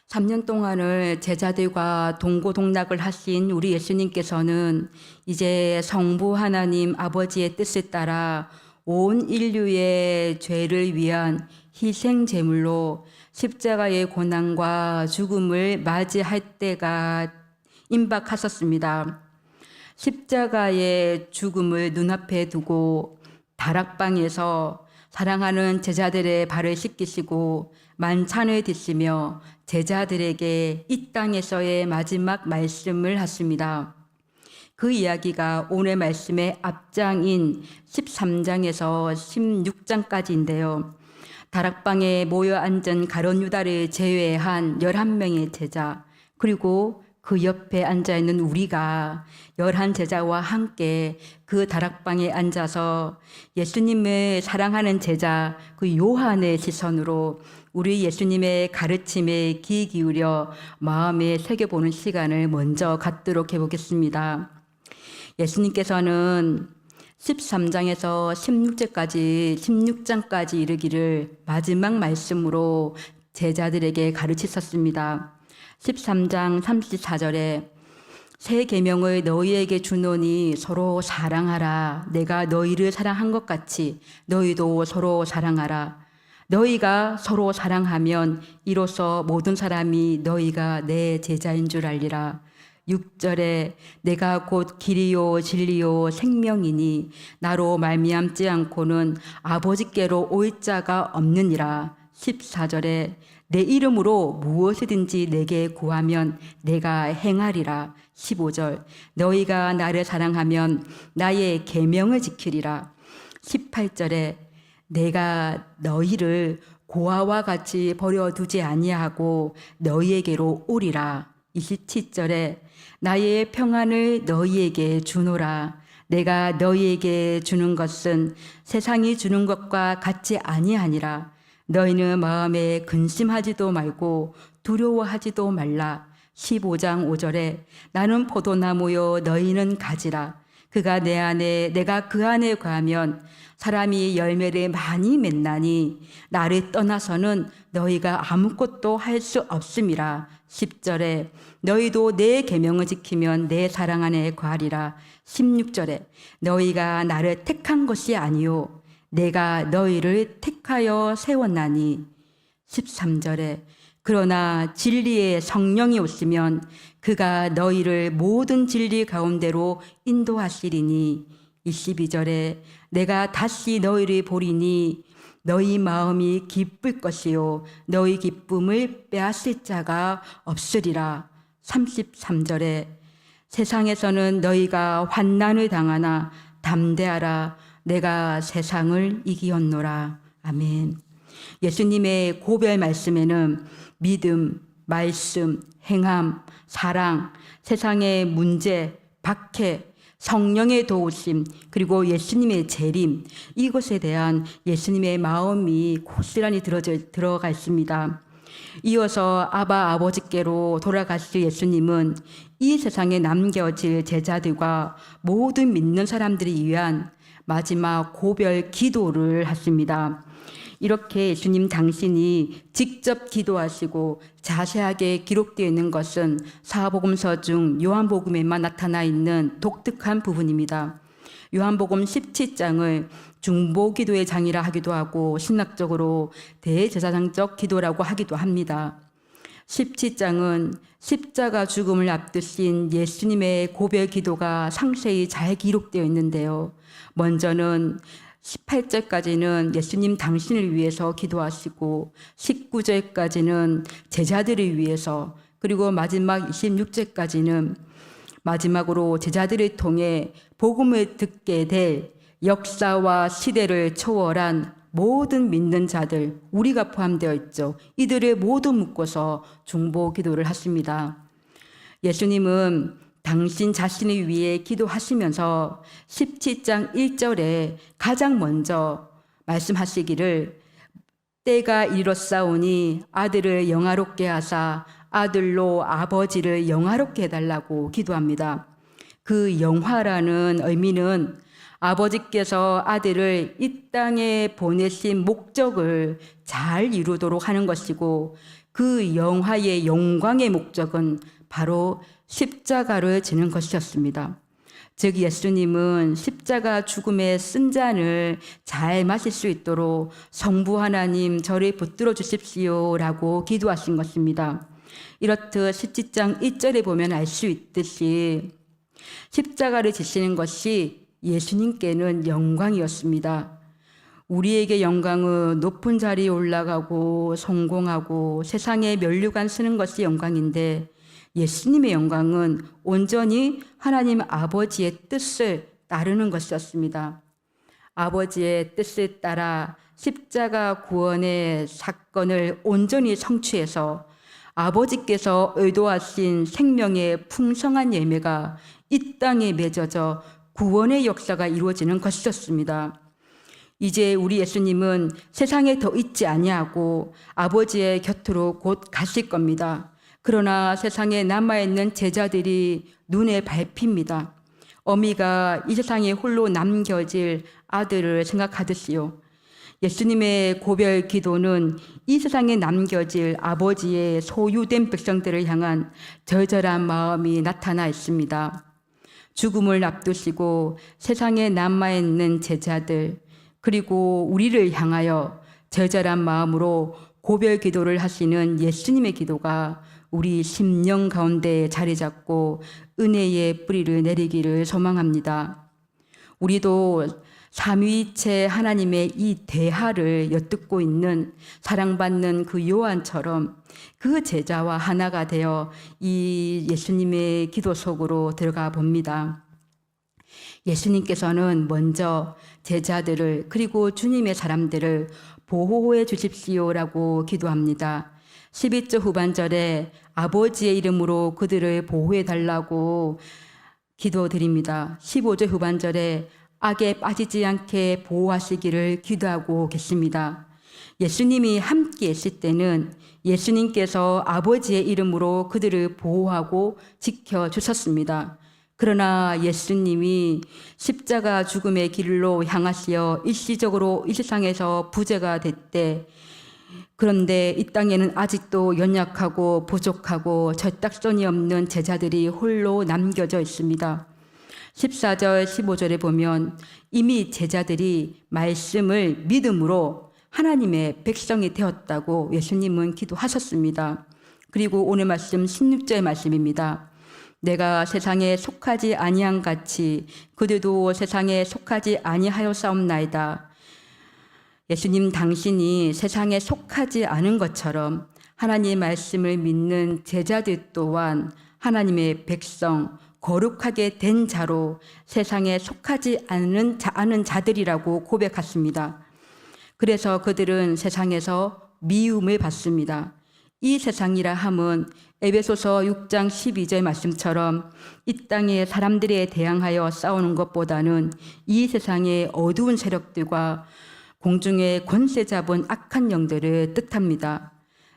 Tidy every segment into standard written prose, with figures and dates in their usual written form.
3년 동안을 제자들과 동고동락을 하신 우리 예수님께서는 이제 성부 하나님 아버지의 뜻에 따라 온 인류의 죄를 위한 희생 제물로 십자가의 고난과 죽음을 맞이할 때가 임박하셨습니다. 십자가의 죽음을 눈앞에 두고 다락방에서 사랑하는 제자들의 발을 씻기시고 만찬을 드시며 제자들에게 이 땅에서의 마지막 말씀을 하십니다. 그 이야기가 오늘 말씀의 앞장인 13장에서 16장까지인데요. 다락방에 모여 앉은 가룟 유다를 제외한 11명의 제자, 그리고 그 옆에 앉아있는 우리가 11제자와 함께 그 다락방에 앉아서 예수님을 사랑하는 제자 그 요한의 시선으로 우리 예수님의 가르침에 귀 기울여 마음에 새겨보는 시간을 먼저 갖도록 해보겠습니다. 예수님께서는 13장에서 16장까지 이르기를 마지막 말씀으로 제자들에게 가르치셨습니다. 13장 34절에 새 계명을 너희에게 주노니 서로 사랑하라. 내가 너희를 사랑한 것 같이 너희도 서로 사랑하라. 너희가 서로 사랑하면 이로써 모든 사람이 너희가 내 제자인 줄 알리라. 6절에 내가 곧 길이요 진리요 생명이니 나로 말미암지 않고는 아버지께로 올 자가 없느니라. 14절에 내 이름으로 무엇이든지 내게 구하면 내가 행하리라. 15절 너희가 나를 사랑하면 나의 계명을 지키리라. 18절에 내가 너희를 고아와 같이 버려두지 아니하고 너희에게로 오리라. 27절에 나의 평안을 너희에게 주노라. 내가 너희에게 주는 것은 세상이 주는 것과 같이 아니하니라. 너희는 마음에 근심하지도 말고 두려워하지도 말라. 15장 5절에 나는 포도나무요 너희는 가지라. 그가 내 안에 내가 그 안에 거하면 사람이 열매를 많이 맺나니 나를 떠나서는 너희가 아무것도 할 수 없음이라. 10절에 너희도 내 계명을 지키면 내 사랑 안에 거하리라. 16절에 너희가 나를 택한 것이 아니요 내가 너희를 택하여 세웠나니. 13절에 그러나 진리의 성령이 오시면 그가 너희를 모든 진리 가운데로 인도하시리니. 22절에 내가 다시 너희를 보리니 너희 마음이 기쁠 것이요 너희 기쁨을 빼앗을 자가 없으리라. 33절에 세상에서는 너희가 환난을 당하나 담대하라. 내가 세상을 이기었노라. 아멘. 예수님의 고별 말씀에는 믿음, 말씀, 행함, 사랑, 세상의 문제, 박해, 성령의 도우심, 그리고 예수님의 재림, 이것에 대한 예수님의 마음이 고스란히 들어가 있습니다. 이어서 아버지께로 돌아가실 예수님은 이 세상에 남겨질 제자들과 모든 믿는 사람들이 위한 마지막 고별 기도를 하십니다. 이렇게 예수님 당신이 직접 기도하시고 자세하게 기록되어 있는 것은 사복음서 중 요한복음에만 나타나 있는 독특한 부분입니다. 요한복음 17장을 중보기도의 장이라 하기도 하고 신학적으로 대제사장적 기도라고 하기도 합니다. 17장은 십자가 죽음을 앞두신 예수님의 고별 기도가 상세히 잘 기록되어 있는데요. 먼저는 18절까지는 예수님 당신을 위해서 기도하시고 19절까지는 제자들을 위해서, 그리고 마지막 26절까지는 마지막으로 제자들을 통해 복음을 듣게 될 역사와 시대를 초월한 모든 믿는 자들, 우리가 포함되어 있죠. 이들을 모두 묶어서 중보 기도를 하십니다. 예수님은 당신 자신을 위해 기도하시면서 17장 1절에 가장 먼저 말씀하시기를 때가 이르렀사오니 아들을 영화롭게 하사 아들로 아버지를 영화롭게 해달라고 기도합니다. 그 영화라는 의미는 아버지께서 아들을 이 땅에 보내신 목적을 잘 이루도록 하는 것이고 그 영화의 영광의 목적은 바로 십자가를 지는 것이었습니다. 즉 예수님은 십자가 죽음의 쓴 잔을 잘 마실 수 있도록 성부 하나님 저를 붙들어 주십시오라고 기도하신 것입니다. 이렇듯 17장 1절에 보면 알 수 있듯이 십자가를 지시는 것이 예수님께는 영광이었습니다. 우리에게 영광은 높은 자리에 올라가고 성공하고 세상에 면류관 쓰는 것이 영광인데 예수님의 영광은 온전히 하나님 아버지의 뜻을 따르는 것이었습니다. 아버지의 뜻을 따라 십자가 구원의 사건을 온전히 성취해서 아버지께서 의도하신 생명의 풍성한 예매가 이 땅에 맺어져 구원의 역사가 이루어지는 것이었습니다. 이제 우리 예수님은 세상에 더 있지 아니하고 아버지의 곁으로 곧 가실 겁니다. 그러나 세상에 남아있는 제자들이 눈에 밟힙니다. 어미가 이 세상에 홀로 남겨질 아들을 생각하듯이요. 예수님의 고별 기도는 이 세상에 남겨질 아버지의 소유된 백성들을 향한 절절한 마음이 나타나 있습니다. 죽음을 앞두시고 세상에 남아있는 제자들 그리고 우리를 향하여 절절한 마음으로 고별 기도를 하시는 예수님의 기도가 우리 심령 가운데 자리 잡고 은혜의 뿌리를 내리기를 소망합니다. 우리도 삼위일체 하나님의 이 대하를 엿듣고 있는 사랑받는 그 요한처럼 그 제자와 하나가 되어 이 예수님의 기도 속으로 들어가 봅니다. 예수님께서는 먼저 제자들을 그리고 주님의 사람들을 보호해 주십시오라고 기도합니다. 11절 후반절에 아버지의 이름으로 그들을 보호해 달라고 기도드립니다. 15절 후반절에 악에 빠지지 않게 보호하시기를 기도하고 계십니다. 예수님이 함께 있을 때는 예수님께서 아버지의 이름으로 그들을 보호하고 지켜주셨습니다. 그러나 예수님이 십자가 죽음의 길로 향하시어 일시적으로 이 세상에서 부재가 됐대. 그런데 이 땅에는 아직도 연약하고 부족하고 절딱선이 없는 제자들이 홀로 남겨져 있습니다. 14절 15절에 보면 이미 제자들이 말씀을 믿음으로 하나님의 백성이 되었다고 예수님은 기도하셨습니다. 그리고 오늘 말씀 16절 말씀입니다. 내가 세상에 속하지 아니한 같이 그들도 세상에 속하지 아니하였사옵나이다. 예수님 당신이 세상에 속하지 않은 것처럼 하나님의 말씀을 믿는 제자들 또한 하나님의 백성, 거룩하게 된 자로 세상에 속하지 않은 자들이라고 고백했습니다. 그래서 그들은 세상에서 미움을 받습니다. 이 세상이라 함은 에베소서 6장 12절 말씀처럼 이 땅의 사람들에 대항하여 싸우는 것보다는 이 세상의 어두운 세력들과 공중의 권세 잡은 악한 영들을 뜻합니다.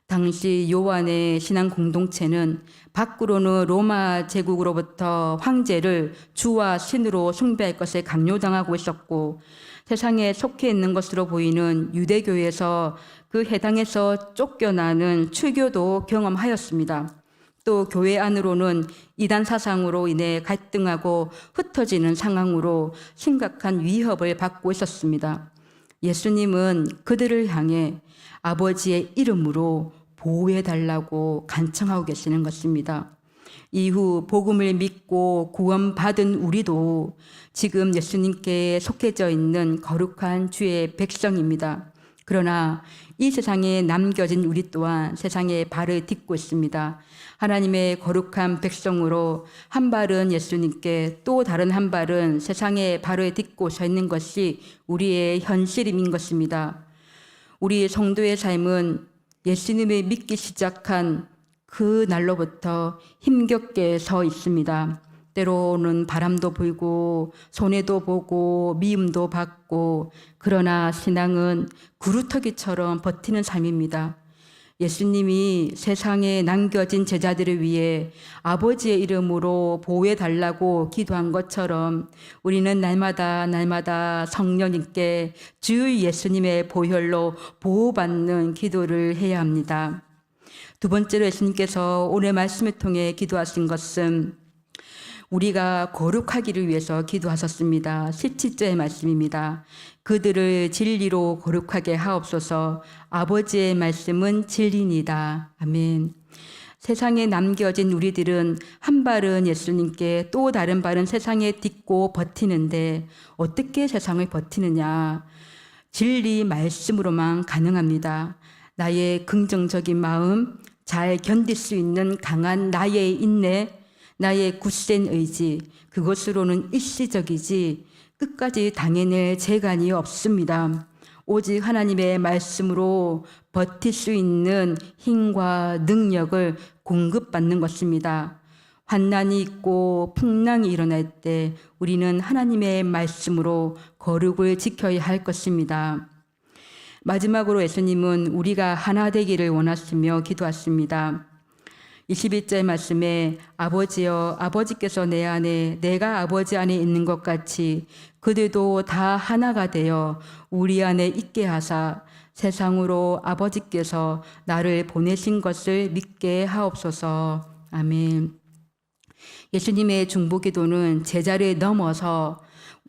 당시 요한의 신앙 공동체는 밖으로는 로마 제국으로부터 황제를 주와 신으로 숭배할 것을 강요당하고 있었고 세상에 속해 있는 것으로 보이는 유대교에서 그 해당에서 쫓겨나는 출교도 경험하였습니다. 또 교회 안으로는 이단 사상으로 인해 갈등하고 흩어지는 상황으로 심각한 위협을 받고 있었습니다. 예수님은 그들을 향해 아버지의 이름으로 보호해달라고 간청하고 계시는 것입니다. 이후 복음을 믿고 구원받은 우리도 지금 예수님께 속해져 있는 거룩한 주의 백성입니다. 그러나 이 세상에 남겨진 우리 또한 세상에 발을 딛고 있습니다. 하나님의 거룩한 백성으로 한 발은 예수님께 또 다른 한 발은 세상에 발을 딛고 서 있는 것이 우리의 현실인 것입니다. 우리 성도의 삶은 예수님을 믿기 시작한 그 날로부터 힘겹게 서 있습니다. 때로는 바람도 불고 손해도 보고 미움도 받고 그러나 신앙은 구루터기처럼 버티는 삶입니다. 예수님이 세상에 남겨진 제자들을 위해 아버지의 이름으로 보호해 달라고 기도한 것처럼 우리는 날마다 성령님께 주 예수님의 보혈로 보호받는 기도를 해야 합니다. 두 번째로 예수님께서 오늘 말씀을 통해 기도하신 것은 우리가 거룩하기를 위해서 기도하셨습니다. 17절의 말씀입니다. 그들을 진리로 거룩하게 하옵소서. 아버지의 말씀은 진리니이다. 아멘. 세상에 남겨진 우리들은 한 발은 예수님께 또 다른 발은 세상에 딛고 버티는데 어떻게 세상을 버티느냐? 진리 말씀으로만 가능합니다. 나의 긍정적인 마음, 잘 견딜 수 있는 강한 나의 인내, 나의 굳센 의지, 그것으로는 일시적이지 끝까지 당해낼 재간이 없습니다. 오직 하나님의 말씀으로 버틸 수 있는 힘과 능력을 공급받는 것입니다. 환난이 있고 풍랑이 일어날 때 우리는 하나님의 말씀으로 거룩을 지켜야 할 것입니다. 마지막으로 예수님은 우리가 하나 되기를 원하시며 기도하십니다. 21절 말씀에 아버지여 아버지께서 내 안에 내가 아버지 안에 있는 것 같이 그들도 다 하나가 되어 우리 안에 있게 하사 세상으로 아버지께서 나를 보내신 것을 믿게 하옵소서. 아멘. 예수님의 중보기도는 제자를 넘어서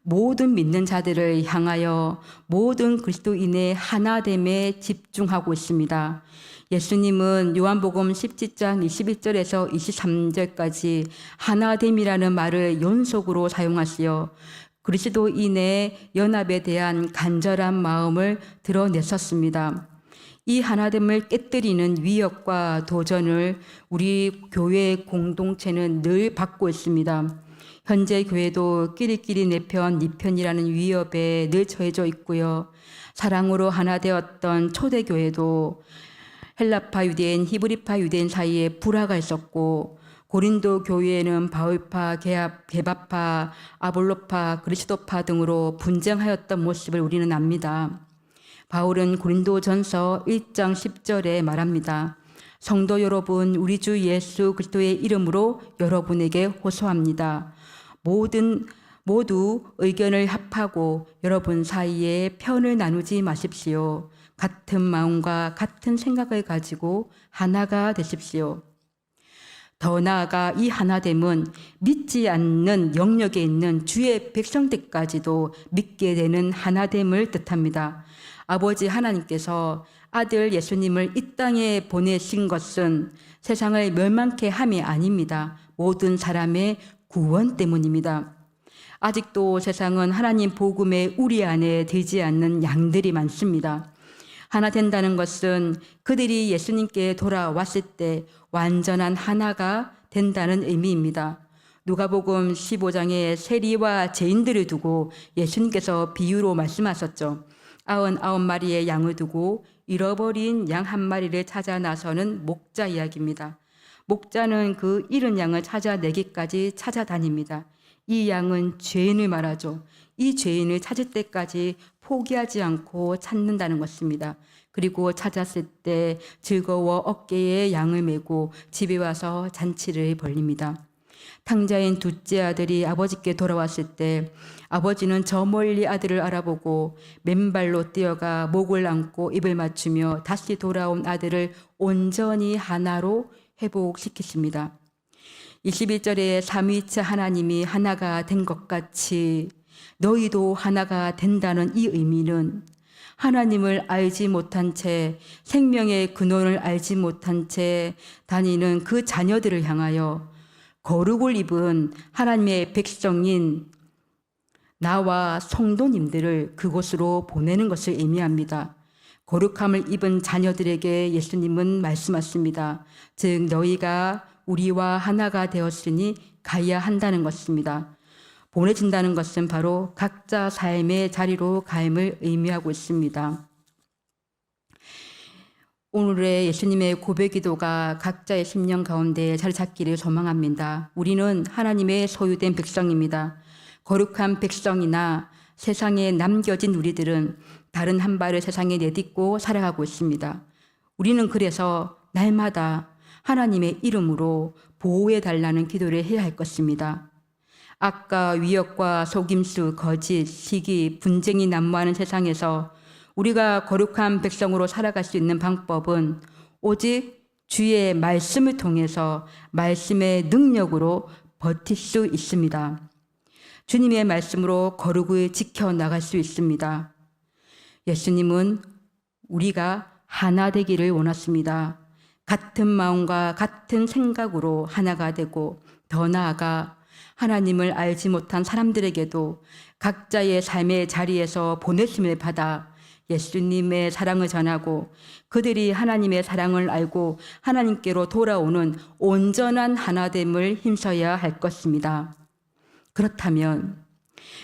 모든 믿는 자들을 향하여 모든 그리스도인의 하나됨에 집중하고 있습니다. 예수님은 요한복음 17장 21절에서 23절까지 하나됨이라는 말을 연속으로 사용하시어 그리스도인의 연합에 대한 간절한 마음을 드러냈었습니다. 이 하나됨을 깨뜨리는 위협과 도전을 우리 교회 공동체는 늘 받고 있습니다. 현재 교회도 끼리끼리 내 편, 네 편이라는 위협에 늘 처해져 있고요. 사랑으로 하나 되었던 초대교회도 헬라파 유대인, 히브리파 유대인 사이에 불화가 있었고 고린도 교회에는 바울파, 게바파, 아볼로파, 그리스도파 등으로 분쟁하였던 모습을 우리는 압니다. 바울은 고린도전서 1장 10절에 말합니다. 성도 여러분, 우리 주 예수 그리스도의 이름으로 여러분에게 호소합니다. 모두 의견을 합하고 여러분 사이에 편을 나누지 마십시오. 같은 마음과 같은 생각을 가지고 하나가 되십시오. 더 나아가 이 하나됨은 믿지 않는 영역에 있는 주의 백성들까지도 믿게 되는 하나됨을 뜻합니다. 아버지 하나님께서 아들 예수님을 이 땅에 보내신 것은 세상을 멸망케 함이 아닙니다. 모든 사람의 구원 때문입니다. 아직도 세상은 하나님 복음의 우리 안에 들지 않는 양들이 많습니다. 하나 된다는 것은 그들이 예수님께 돌아왔을 때 완전한 하나가 된다는 의미입니다. 누가복음 15장에 세리와 죄인들을 두고 예수님께서 비유로 말씀하셨죠. 99마리의 양을 두고 잃어버린 양 한 마리를 찾아 나서는 목자 이야기입니다. 목자는 그 잃은 양을 찾아내기까지 찾아다닙니다. 이 양은 죄인을 말하죠. 이 죄인을 찾을 때까지 포기하지 않고 찾는다는 것입니다. 그리고 찾았을 때 즐거워 어깨에 양을 메고 집에 와서 잔치를 벌립니다. 탕자인 둘째 아들이 아버지께 돌아왔을 때 아버지는 저 멀리 아들을 알아보고 맨발로 뛰어가 목을 안고 입을 맞추며 다시 돌아온 아들을 온전히 하나로 회복시키십니다. 21절에 삼위일체 하나님이 하나가 된 것 같이 너희도 하나가 된다는 이 의미는 하나님을 알지 못한 채 생명의 근원을 알지 못한 채 다니는 그 자녀들을 향하여 거룩을 입은 하나님의 백성인 나와 성도님들을 그곳으로 보내는 것을 의미합니다. 거룩함을 입은 자녀들에게 예수님은 말씀하십니다. 즉 너희가 우리와 하나가 되었으니 가야 한다는 것입니다. 보내진다는 것은 바로 각자 삶의 자리로 가임을 의미하고 있습니다. 오늘의 예수님의 고백기도가 각자의 심령 가운데 자리 잡기를 소망합니다. 우리는 하나님의 소유된 백성입니다. 거룩한 백성이나 세상에 남겨진 우리들은 다른 한 발을 세상에 내딛고 살아가고 있습니다. 우리는 그래서 날마다 하나님의 이름으로 보호해 달라는 기도를 해야 할 것입니다. 악과 위협과 속임수, 거짓, 시기, 분쟁이 난무하는 세상에서 우리가 거룩한 백성으로 살아갈 수 있는 방법은 오직 주의 말씀을 통해서 말씀의 능력으로 버틸 수 있습니다. 주님의 말씀으로 거룩을 지켜나갈 수 있습니다. 예수님은 우리가 하나 되기를 원하십니다. 같은 마음과 같은 생각으로 하나가 되고 더 나아가 하나님을 알지 못한 사람들에게도 각자의 삶의 자리에서 보내심을 받아 예수님의 사랑을 전하고 그들이 하나님의 사랑을 알고 하나님께로 돌아오는 온전한 하나됨을 힘써야 할 것입니다. 그렇다면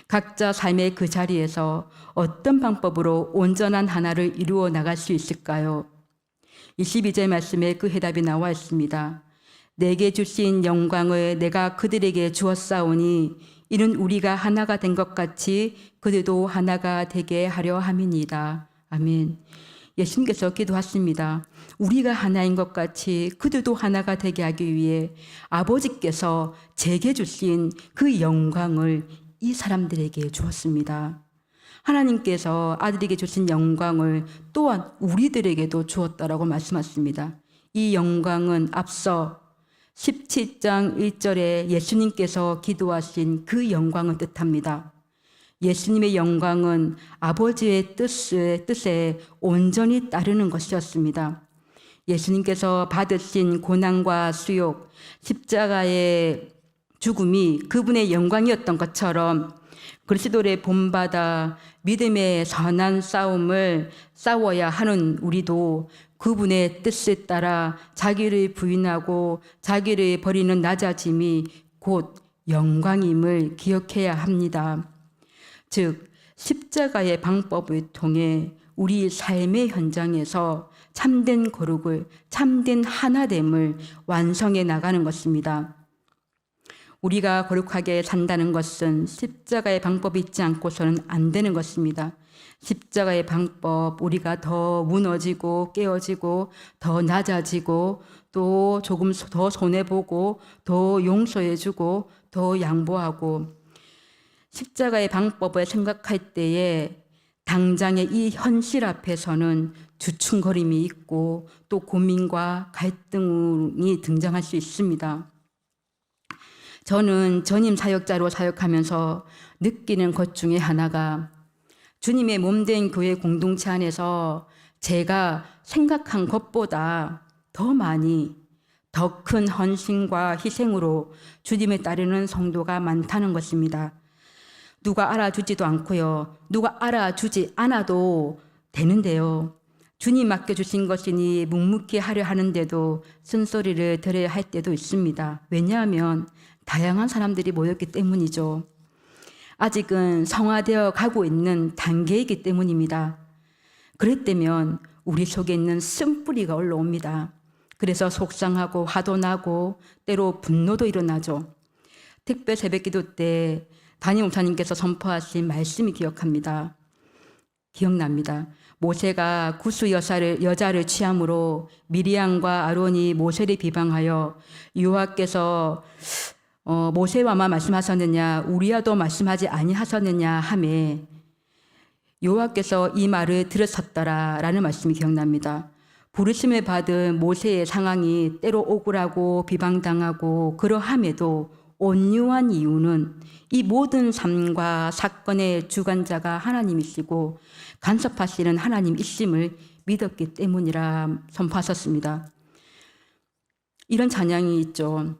각자 삶의 그 자리에서 어떤 방법으로 온전한 하나를 이루어 나갈 수 있을까요? 22절 말씀에 그 해답이 나와 있습니다. 내게 주신 영광을 내가 그들에게 주었사오니 이는 우리가 하나가 된 것 같이 그들도 하나가 되게 하려 함이니이다. 아멘. 예수님께서 기도하십니다. 우리가 하나인 것 같이 그들도 하나가 되게 하기 위해 아버지께서 제게 주신 그 영광을 이 사람들에게 주었습니다. 하나님께서 아들에게 주신 영광을 또한 우리들에게도 주었다라고 말씀하십니다. 이 영광은 앞서 17장 1절에 예수님께서 기도하신 그 영광을 뜻합니다. 예수님의 영광은 아버지의 뜻에 온전히 따르는 것이었습니다. 예수님께서 받으신 고난과 수욕, 십자가의 죽음이 그분의 영광이었던 것처럼 그리스도를 본받아 믿음의 선한 싸움을 싸워야 하는 우리도 그분의 뜻에 따라 자기를 부인하고 자기를 버리는 낮아짐이 곧 영광임을 기억해야 합니다. 즉 십자가의 방법을 통해 우리 삶의 현장에서 참된 거룩을, 참된 하나됨을 완성해 나가는 것입니다. 우리가 거룩하게 산다는 것은 십자가의 방법이 있지 않고서는 안 되는 것입니다. 십자가의 방법, 우리가 더 무너지고 깨어지고 더 낮아지고 또 조금 더 손해보고 더 용서해주고 더 양보하고 십자가의 방법을 생각할 때에 당장의 이 현실 앞에서는 주춤거림이 있고 또 고민과 갈등이 등장할 수 있습니다. 저는 전임 사역자로 사역하면서 느끼는 것 중에 하나가 주님의 몸된 교회 공동체 안에서 제가 생각한 것보다 더 많이 더 큰 헌신과 희생으로 주님을 따르는 성도가 많다는 것입니다. 누가 알아주지도 않고요. 누가 알아주지 않아도 되는데요. 주님 맡겨주신 것이니 묵묵히 하려 하는데도 쓴소리를 들어야 할 때도 있습니다. 왜냐하면 다양한 사람들이 모였기 때문이죠. 아직은 성화되어 가고 있는 단계이기 때문입니다. 그랬다면 우리 속에 있는 쓴뿌리가 올라옵니다. 그래서 속상하고 화도 나고 때로 분노도 일어나죠. 특별 새벽기도 때 담임 목사님께서 선포하신 말씀이 기억납니다. 모세가 구스 여자를 취함으로 미리암과 아론이 모세를 비방하여 여호와께서 모세와만 말씀하셨느냐 우리와도 말씀하지 아니하셨느냐 하매 여호와께서 이 말을 들으셨더라라는 말씀이 기억납니다. 부르심을 받은 모세의 상황이 때로 억울하고 비방당하고 그러함에도 온유한 이유는 이 모든 삶과 사건의 주관자가 하나님이시고 간섭하시는 하나님이심을 믿었기 때문이라 선포하셨습니다. 이런 찬양이 있죠.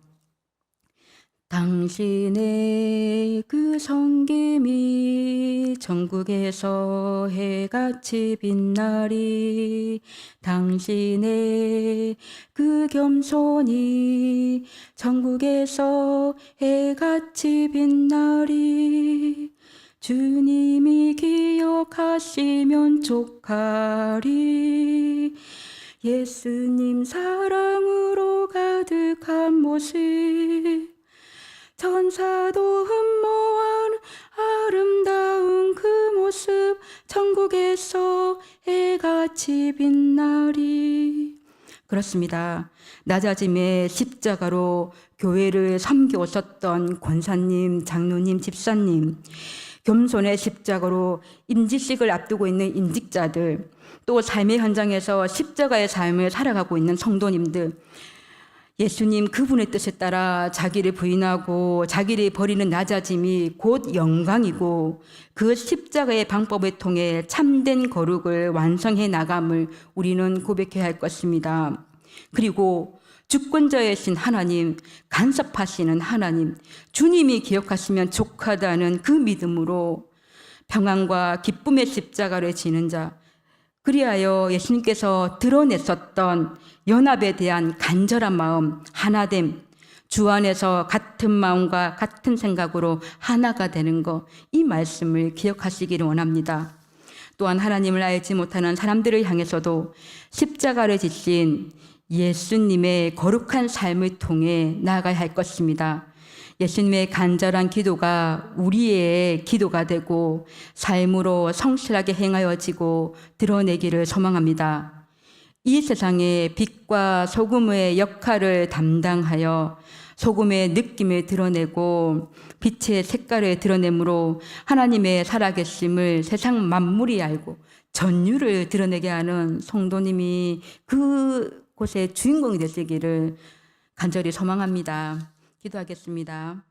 당신의 그 섬김이 전국에서 해같이 빛나리 당신의 그 겸손이 전국에서 해같이 빛나리 주님이 기억하시면 족하리 예수님 사랑으로 가득한 모습 천사도 흠모한 아름다운 그 모습 천국에서 해같이 빛나리. 그렇습니다. 낮아짐의 십자가로 교회를 섬겨오셨던 권사님, 장로님, 집사님, 겸손의 십자가로 임직식을 앞두고 있는 임직자들, 또 삶의 현장에서 십자가의 삶을 살아가고 있는 성도님들, 예수님 그분의 뜻에 따라 자기를 부인하고 자기를 버리는 낮아짐이 곧 영광이고 그 십자가의 방법을 통해 참된 거룩을 완성해 나감을 우리는 고백해야 할 것입니다. 그리고 주권자이신 하나님, 간섭하시는 하나님, 주님이 기억하시면 족하다는 그 믿음으로 평안과 기쁨의 십자가를 지는 자, 그리하여 예수님께서 드러냈었던 연합에 대한 간절한 마음, 하나됨, 주 안에서 같은 마음과 같은 생각으로 하나가 되는 것, 이 말씀을 기억하시기를 원합니다. 또한 하나님을 알지 못하는 사람들을 향해서도 십자가를 지신 예수님의 거룩한 삶을 통해 나아가야 할 것입니다. 예수님의 간절한 기도가 우리의 기도가 되고 삶으로 성실하게 행하여지고 드러내기를 소망합니다. 이 세상에 빛과 소금의 역할을 담당하여 소금의 느낌을 드러내고 빛의 색깔을 드러내므로 하나님의 살아계심을 세상 만물이 알고 전율을 드러내게 하는 성도님이 그곳의 주인공이 되시기를 간절히 소망합니다. 기도하겠습니다.